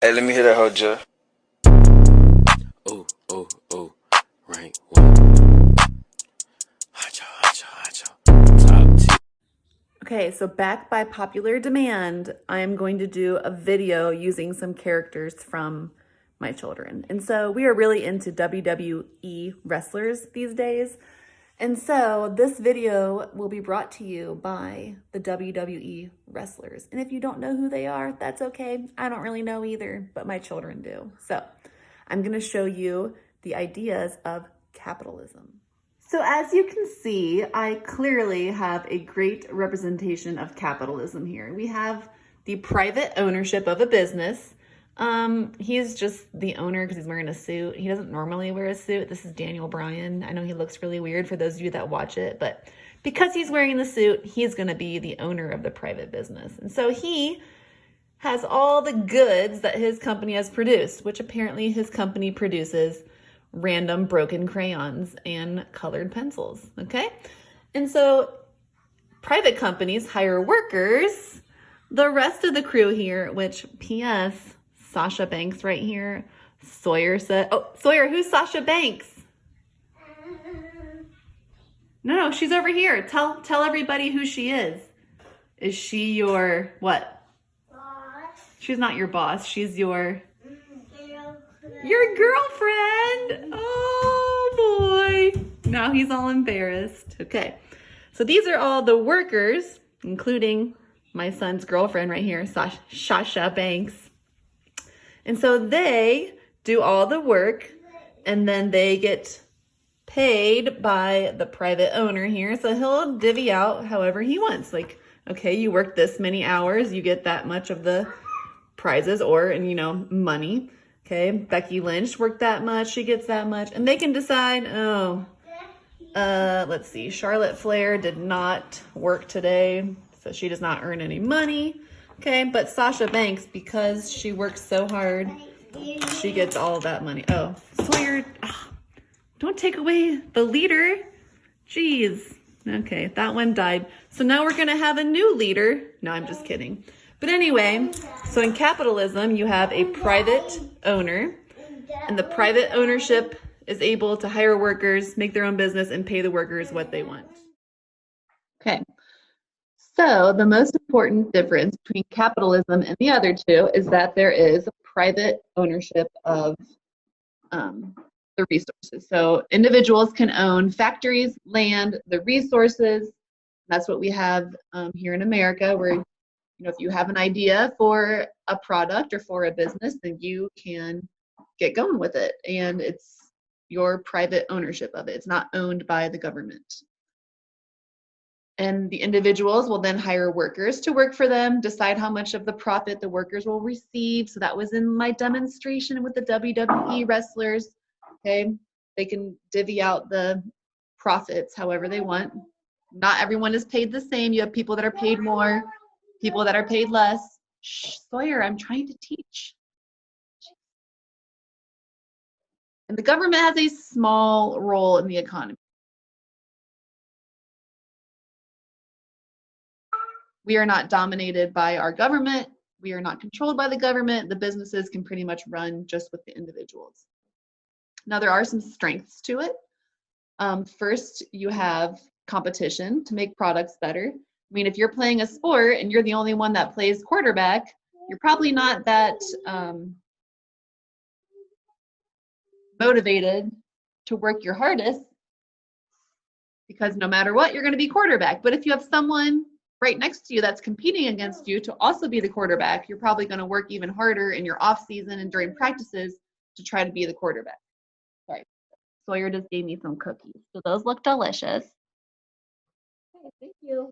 Hey, let me hear that whole Jeff. Oh, oh, oh, rank one. Hacho, hacho, hacho. Top tier. Okay, so back by popular demand, I am going to do a video using some characters from my children. And so we are really into WWE wrestlers these days. And so this video will be brought to you by the WWE wrestlers. And if you don't know who they are, that's okay. I don't really know either, but my children do. So I'm going to show you the ideas of capitalism. So as you can see, I clearly have a great representation of capitalism here. We have the private ownership of a business. He's just the owner because he's wearing a suit. He doesn't normally wear a suit. This is Daniel Bryan. I know he looks really weird for those of you that watch it, but because he's wearing the suit, he's going to be the owner of the private business. And so he has all the goods that his company has produced, which apparently his company produces random broken crayons and colored pencils, okay? And so private companies hire workers. The rest of the crew here, which P.S. Sasha Banks right here. Sawyer said, oh, Sawyer, who's Sasha Banks? No, she's over here. Tell everybody who she is. Is she your what? Boss. She's not your boss. She's your girlfriend. Oh boy. Now he's all embarrassed. Okay. So these are all the workers, including my son's girlfriend right here, Sasha Banks. And so they do all the work and then they get paid by the private owner here. So he'll divvy out however he wants. Like, okay, you work this many hours, you get that much of the prizes or, money. Okay, Becky Lynch worked that much, she gets that much. And they can decide, let's see, Charlotte Flair did not work today, so she does not earn any money. Okay, but Sasha Banks, because she works so hard, she gets all of that money. Oh, Sawyer, don't take away the leader. Jeez. Okay, that one died. So now we're gonna have a new leader. No, I'm just kidding. But anyway, so in capitalism, you have a private owner, and the private ownership is able to hire workers, make their own business, and pay the workers what they want. Okay, so the most important difference between capitalism and the other two is that there is private ownership of the resources. So individuals can own factories, land, the resources. That's what we have here in America, where if you have an idea for a product or for a business, then you can get going with it. And it's your private ownership of it. It's not owned by the government. And the individuals will then hire workers to work for them, decide how much of the profit the workers will receive. So that was in my demonstration with the WWE wrestlers. Okay, they can divvy out the profits however they want. Not everyone is paid the same. You have people that are paid more, people that are paid less. Shh, Sawyer, I'm trying to teach. And the government has a small role in the economy. We are not dominated by our government. We are not controlled by the government. The businesses can pretty much run just with the individuals. Now, there are some strengths to it. First, you have competition to make products better. I mean, if you're playing a sport and you're the only one that plays quarterback, you're probably not that motivated to work your hardest, because no matter what, you're going to be quarterback. But if you have someone right next to you that's competing against you to also be the quarterback, you're probably going to work even harder in your off season and during practices to try to be the quarterback. Sorry, Sawyer just gave me some cookies. So those look delicious. Okay, thank you.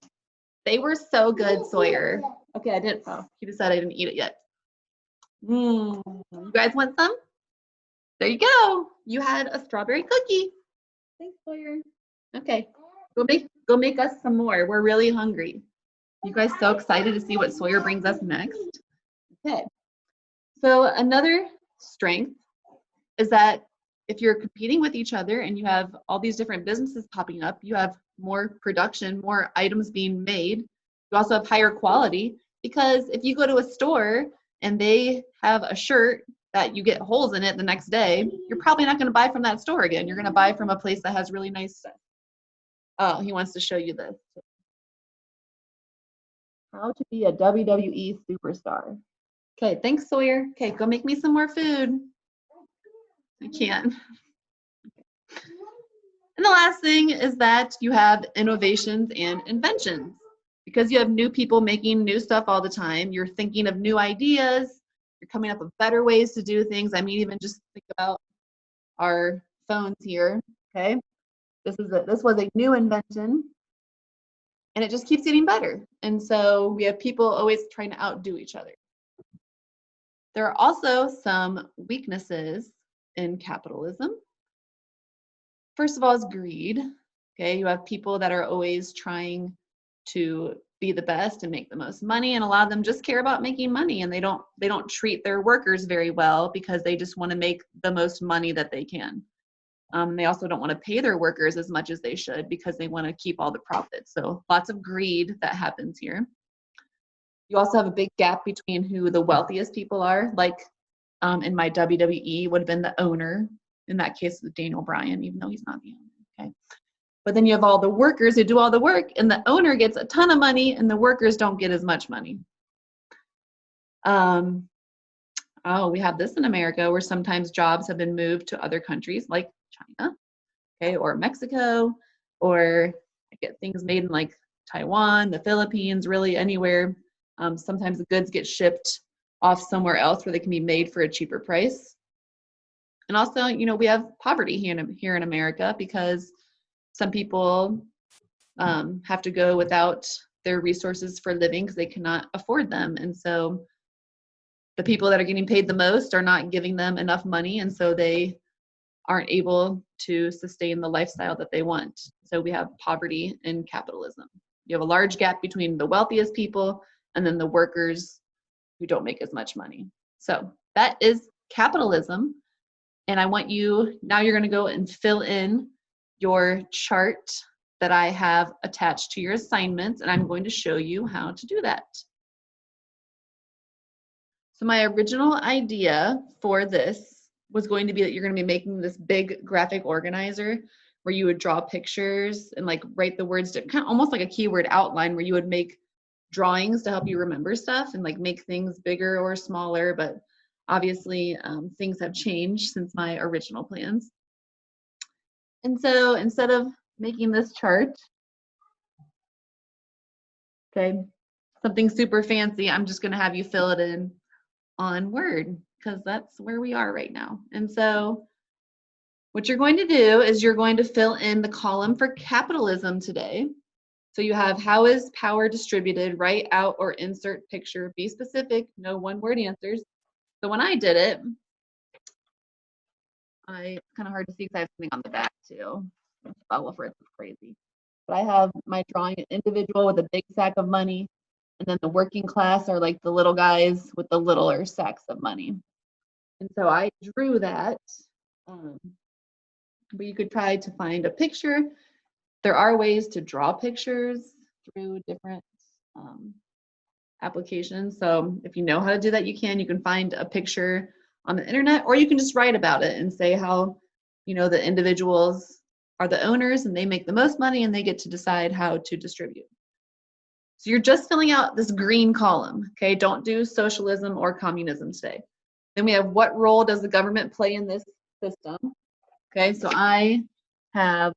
They were so good, Sawyer. Okay, I didn't. Oh, he just said I didn't eat it yet. You guys want some? There you go. You had a strawberry cookie. Thanks, Sawyer. Okay, go make us some more. We're really hungry. You guys so excited to see what Sawyer brings us next? Okay. So another strength is that if you're competing with each other and you have all these different businesses popping up, you have more production, more items being made. You also have higher quality, because if you go to a store and they have a shirt that you get holes in it the next day, you're probably not going to buy from that store again. You're going to buy from a place that has really nice stuff. Oh, he wants to show you this. How to be a WWE superstar. Okay, thanks, Sawyer. Okay, go make me some more food. I can't. And the last thing is that you have innovations and inventions. Because you have new people making new stuff all the time, you're thinking of new ideas, you're coming up with better ways to do things. I mean, even just think about our phones here, okay? This was a new invention, and it just keeps getting better. And so we have people always trying to outdo each other. There are also some weaknesses in capitalism. First of all is greed. Okay, you have people that are always trying to be the best and make the most money, and a lot of them just care about making money, and they don't treat their workers very well because they just want to make the most money that they can. They also don't want to pay their workers as much as they should because they want to keep all the profits. So lots of greed that happens here. You also have a big gap between who the wealthiest people are, like in my WWE would have been the owner. In that case, Daniel Bryan, even though he's not the owner. Okay. But then you have all the workers who do all the work, and the owner gets a ton of money, and the workers don't get as much money. Oh, we have this in America where sometimes jobs have been moved to other countries like China, okay, or Mexico, or get things made in like Taiwan, the Philippines, really anywhere. Sometimes the goods get shipped off somewhere else where they can be made for a cheaper price. And also, we have poverty here in America because some people have to go without their resources for living because they cannot afford them. And so the people that are getting paid the most are not giving them enough money, and so they aren't able to sustain the lifestyle that they want. So we have poverty in capitalism. You have a large gap between the wealthiest people and then the workers who don't make as much money. So that is capitalism. And I want you, now you're going to go and fill in your chart that I have attached to your assignments, and I'm going to show you how to do that. So my original idea for this was going to be that you're going to be making this big graphic organizer where you would draw pictures and like write the words to kind of almost like a keyword outline where you would make drawings to help you remember stuff and like make things bigger or smaller. But obviously things have changed since my original plans. And so instead of making this chart, okay, something super fancy, I'm just going to have you fill it in on Word because that's where we are right now. And so what you're going to do is you're going to fill in the column for capitalism today. So you have how is power distributed, write out or insert picture, be specific, no one-word answers. So when I did it, it's kind of hard to see because I have something on the back too. Oh, for it's crazy. But I have my drawing an individual with a big sack of money, and then the working class are like the little guys with the littler sacks of money. And so I drew that. But you could try to find a picture. There are ways to draw pictures through different applications. So if you know how to do that, you can find a picture on the internet, or you can just write about it and say how, the individuals are the owners and they make the most money and they get to decide how to distribute. So you're just filling out this green column, okay? Don't do socialism or communism today. Then we have what role does the government play in this system? Okay, so I have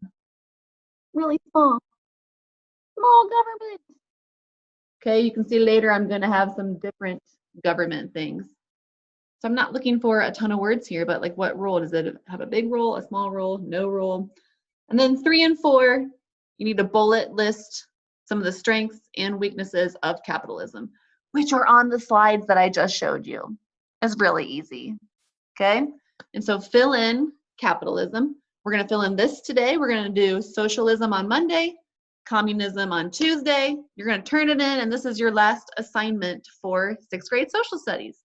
really small government. Okay, you can see later I'm going to have some different government things. So I'm not looking for a ton of words here, but like what role? Does it have a big role, a small role, no role? And then 3 and 4, you need to bullet list some of the strengths and weaknesses of capitalism, which are on the slides that I just showed you. It's really easy, okay? And so fill in capitalism. We're going to fill in this today. We're going to do socialism on Monday, communism on Tuesday. You're going to turn it in, and this is your last assignment for 6th grade social studies.